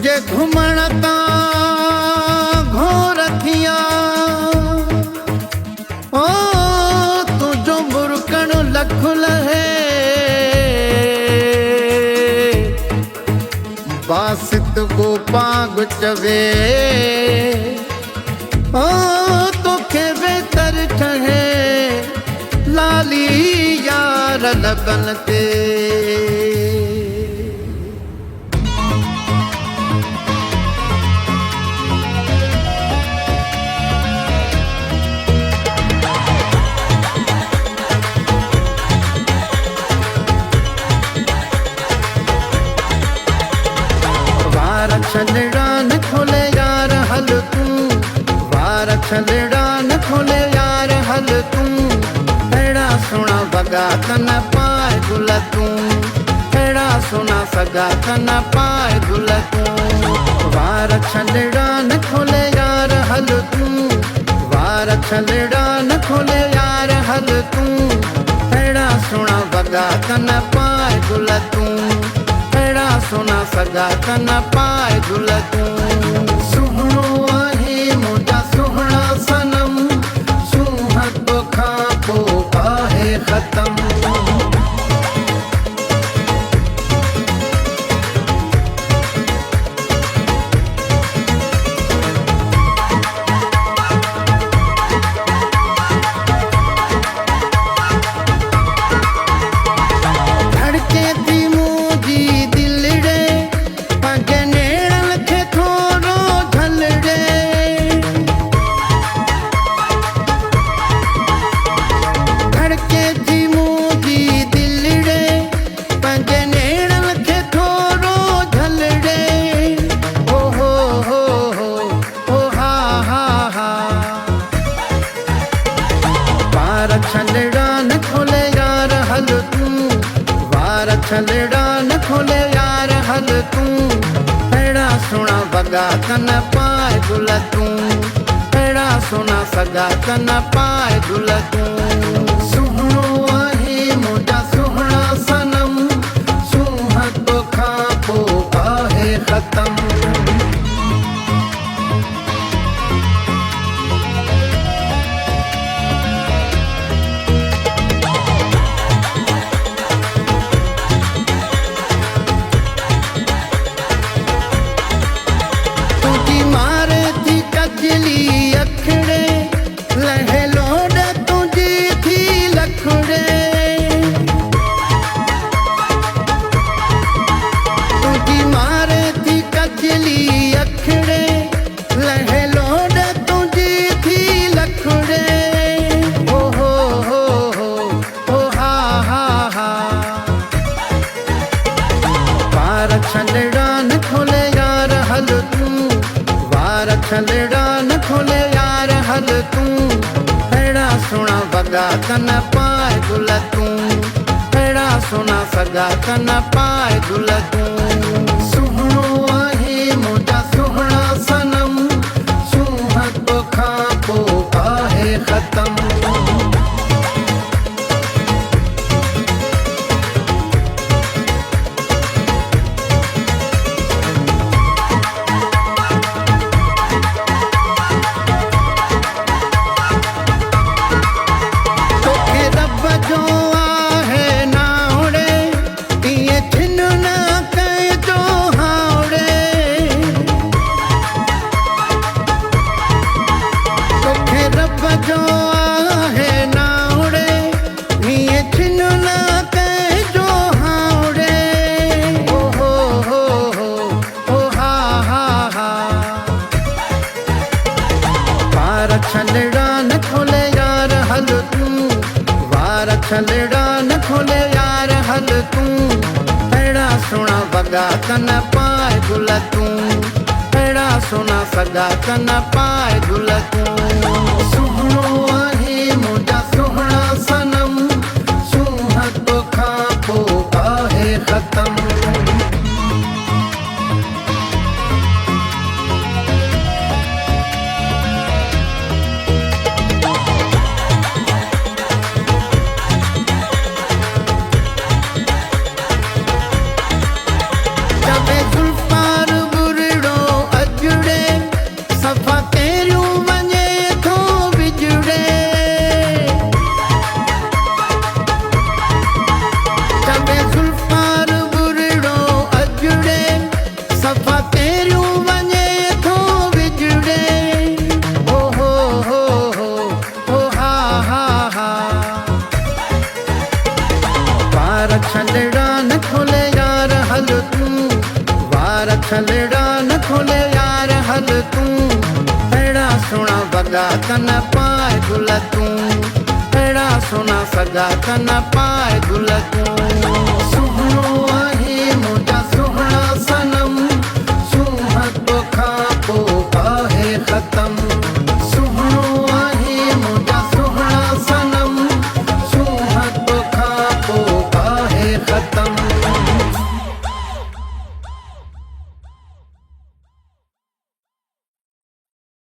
जे घुमण ता घोर थिया ओ तुझो बुरकण लख लहे बासित को पाग चवे ओ तोखे बेहतर ठहे लाली यार लबन ते छलड़ा न खोले यार हल तू वार छलड़ा न खोले यार हल तू एड़ा सोना बगा तन पाए गुल तू एड़ा सोना सगा तन पाए गुल तू वार छलड़ा न खोले यार हल तू वार छलड़ा न खोले यार हल तू एड़ा सोना बगा तन पाए गुल तू सोना सगा तन पाए गुल तू सुहणो आहे मुंहिंजा सुहणा सनम सूहत खां पोइ आहे ख़तम छलड़ा न खोले यार हल तू वार छलड़ा न खोले यार हल तू एड़ा सोना बगा तन पाए गुल तू एड़ा सोना सगा तन पाए गुल तू सुहणो आहे मुंहिंजा सुहणा सनम सूहत खां पोइ आहे ख़तम छलड़ा न खोले यार हल तू वार छलड़ा न खोले यार हल तू एड़ा सोना बगा तन पाए गुल तू एड़ा सोना सगा तन पाए गुल तू सुहणो आहे मुंहिंजा सुहणा सनम सूहत खां पोइ आहे ख़तम छलड़ा न खोले यार हल तू वार छलड़ा न खोले यार हल तू एड़ा सोना बगा तन पाए गुल तू एड़ा सोना सगा तन पाए गुल तू सुहणो आहे मुंहिंजा सुहणा सनम सूहत खां पोइ आहे ख़तम छलड़ा न खोले यार हल तू, एड़ा सोना वगा तन पाए गुल तू, एड़ा सोना सगा तन पाए गुल तू।